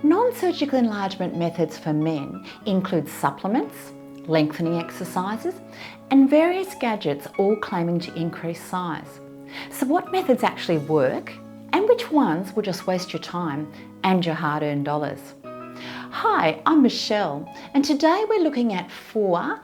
Non-surgical enlargement methods for men include supplements, lengthening exercises, and various gadgets all claiming to increase size. So what methods actually work and which ones will just waste your time and your hard-earned dollars? Hi, I'm Michelle, and today we're looking at 4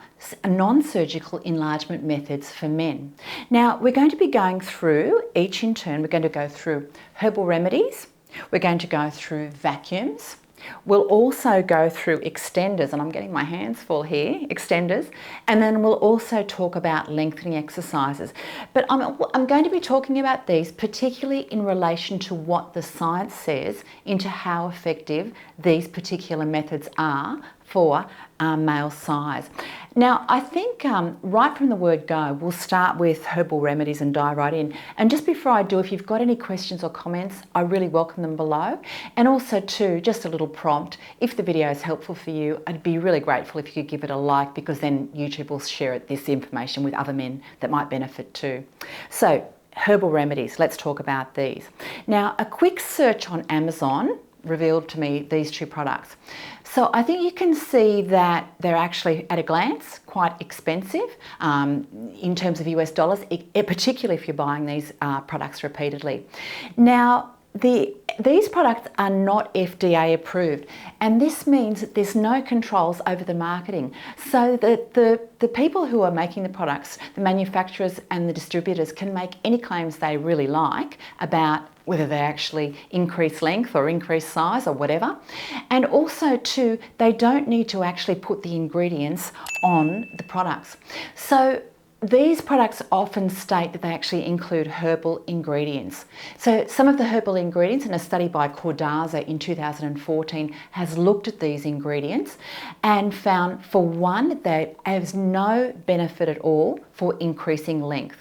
non-surgical enlargement methods for men. Now, we're going to be going through each in turn. We're going to go through herbal remedies, we're going to go through vacuums, we'll also go through extenders, and I'm getting my hands full here, extenders, and then we'll also talk about lengthening exercises. But I'm going to be talking about these particularly in relation to what the science says into how effective these particular methods are for male size. Now, I think right from the word go, we'll start with herbal remedies and dive right in. And just before I do, if you've got any questions or comments, I really welcome them below. And also too, just a little prompt, if the video is helpful for you, I'd be really grateful if you could give it a like, because then YouTube will share this information with other men that might benefit too. So, herbal remedies, let's talk about these. Now, a quick search on Amazon revealed to me these 2 products. So I think you can see that they're actually, at a glance, quite expensive in terms of US dollars, particularly if you're buying these products repeatedly. Now, these products are not FDA approved, and this means that there's no controls over the marketing. So that the people who are making the products, the manufacturers and the distributors, can make any claims they really like about whether they actually increase length or increase size or whatever. And also too, they don't need to actually put the ingredients on the products. So these products often state that they actually include herbal ingredients. So some of the herbal ingredients, in a study by Cordaza in 2014, has looked at these ingredients and found, for one, that has no benefit at all for increasing length.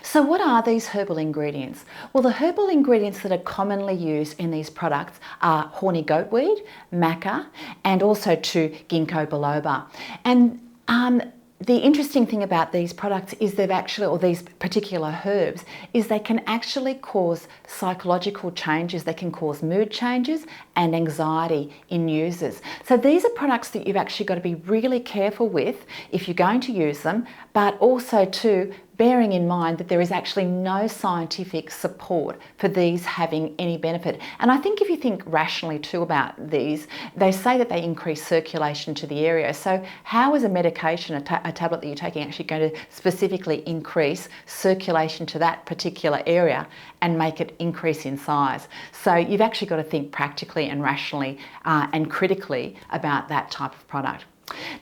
So what are these herbal ingredients? Well, the herbal ingredients that are commonly used in these products are horny goatweed, maca, and also too ginkgo biloba. And the interesting thing about these products is they've actually, or these particular herbs, is they can actually cause psychological changes. They can cause mood changes and anxiety in users. So these are products that you've actually got to be really careful with if you're going to use them, but also too, bearing in mind that there is actually no scientific support for these having any benefit. And I think if you think rationally too about these, they say that they increase circulation to the area. So how is a medication, a tablet that you're taking, actually going to specifically increase circulation to that particular area and make it increase in size? So you've actually got to think practically and rationally and critically about that type of product.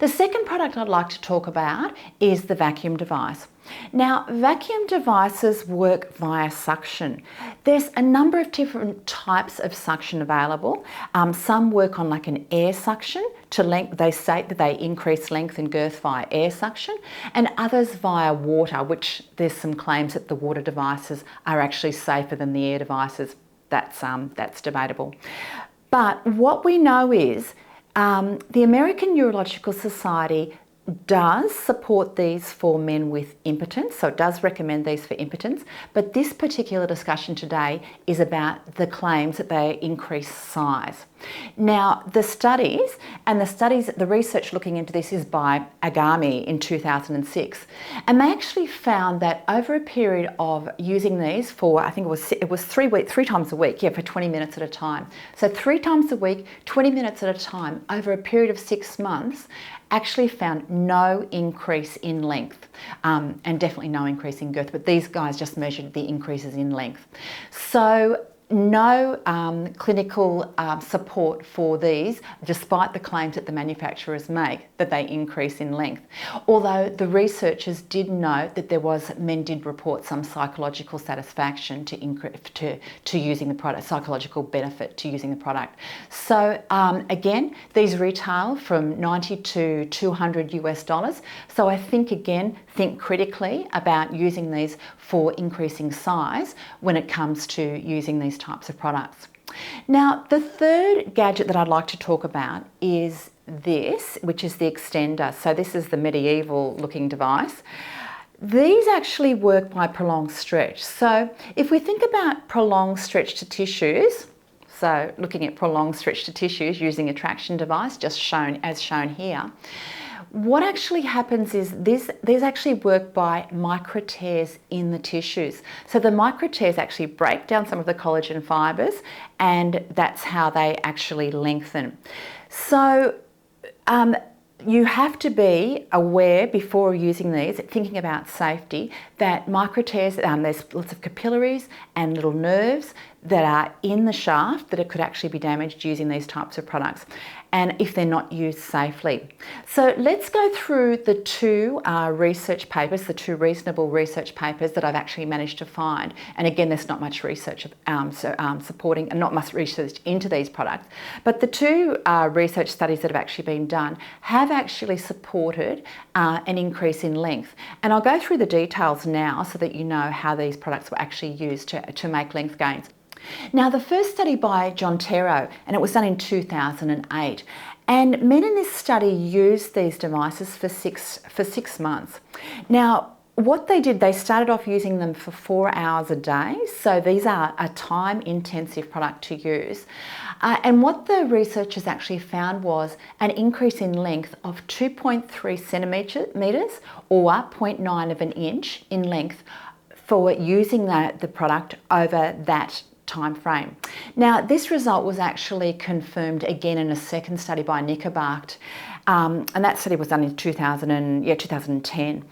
The second product I'd like to talk about is the vacuum device. Now, vacuum devices work via suction. There's a number of different types of suction available. Some work on like an air suction to length. They state that they increase length and girth via air suction, and others via water, which there's some claims that the water devices are actually safer than the air devices. That's debatable. But what we know is the American Urological Society does support these for men with impotence, so it does recommend these for impotence, but this particular discussion today is about the claims that they increase size. Now, the research looking into this is by Agami in 2006, and they actually found that over a period of using these for, I think it was 3 times a week, for 20 minutes at a time. So 3 times a week, 20 minutes at a time, over a period of 6 months, actually found no increase in length and definitely no increase in girth, but these guys just measured the increases in length. So no clinical support for these, despite the claims that the manufacturers make that they increase in length. Although the researchers did note that men did report some psychological satisfaction to using the product, psychological benefit to using the product. So again, these retail from $90 to $200 US. So I think think critically about using these for increasing size when it comes to using these types of products. Now, the third gadget that I'd like to talk about is this, which is the extender. So this is the medieval looking device. These actually work by prolonged stretch. So if we think about prolonged stretch to tissues, So looking at prolonged stretch to tissues using a traction device, just shown here. What actually happens is these actually work by micro tears in the tissues. So the micro tears actually break down some of the collagen fibres, and that's how they actually lengthen. So you have to be aware before using these, thinking about safety, that micro tears, there's lots of capillaries and little nerves that are in the shaft that it could actually be damaged using these types of products, and if they're not used safely. So let's go through the two research papers, the two reasonable research papers that I've actually managed to find. And again, there's not much research supporting and not much research into these products, but the two research studies that have actually been done have actually supported an increase in length. And I'll go through the details now so that you know how these products were actually used to make length gains. Now, the first study by John Terro, and it was done in 2008, and men in this study used these devices for six months. Now, what they did, they started off using them for 4 hours a day. So these are a time-intensive product to use. And what the researchers actually found was an increase in length of 2.3 centimetres or 0.9 of an inch in length for using the product over that time frame. Now, this result was actually confirmed again in a second study by Knickerbacht, and that study was done in 2010.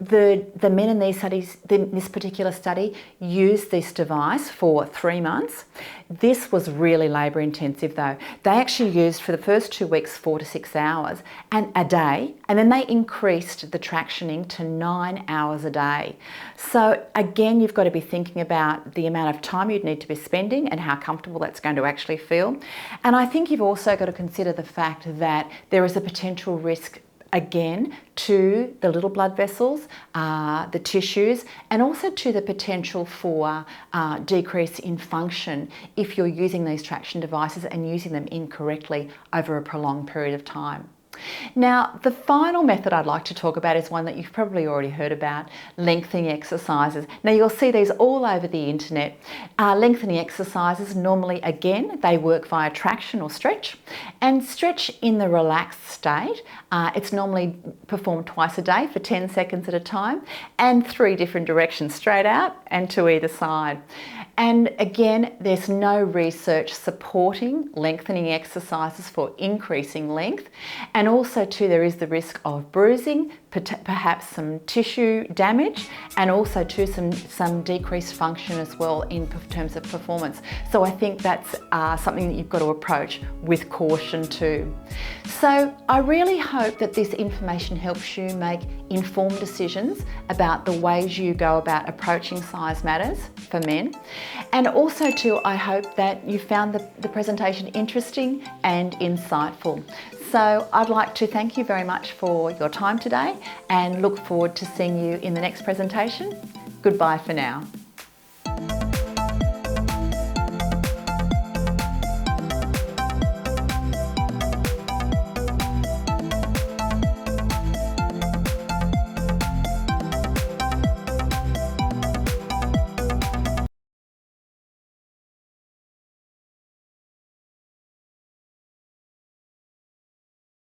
The men in these studies, this particular study, used this device for 3 months. This was really labour intensive though. They actually used for the first 2 weeks 4 to 6 hours and a day, and then they increased the tractioning to 9 hours a day. So again, you've got to be thinking about the amount of time you'd need to be spending and how comfortable that's going to actually feel. And I think you've also got to consider the fact that there is a potential risk again to the little blood vessels, the tissues, and also to the potential for decrease in function if you're using these traction devices and using them incorrectly over a prolonged period of time. Now, the final method I'd like to talk about is one that you've probably already heard about, lengthening exercises. Now, you'll see these all over the internet. Lengthening exercises, normally, again, they work via traction or stretch. And stretch in the relaxed state, it's normally performed twice a day for 10 seconds at a time and 3 different directions, straight out and to either side. And again, there's no research supporting lengthening exercises for increasing length. And also too, there is the risk of bruising, perhaps some tissue damage, and also too some decreased function as well in terms of performance. So I think that's something that you've got to approach with caution too. So I really hope that this information helps you make informed decisions about the ways you go about approaching size matters for men. And also too, I hope that you found the presentation interesting and insightful. So I'd like to thank you very much for your time today and look forward to seeing you in the next presentation. Goodbye for now.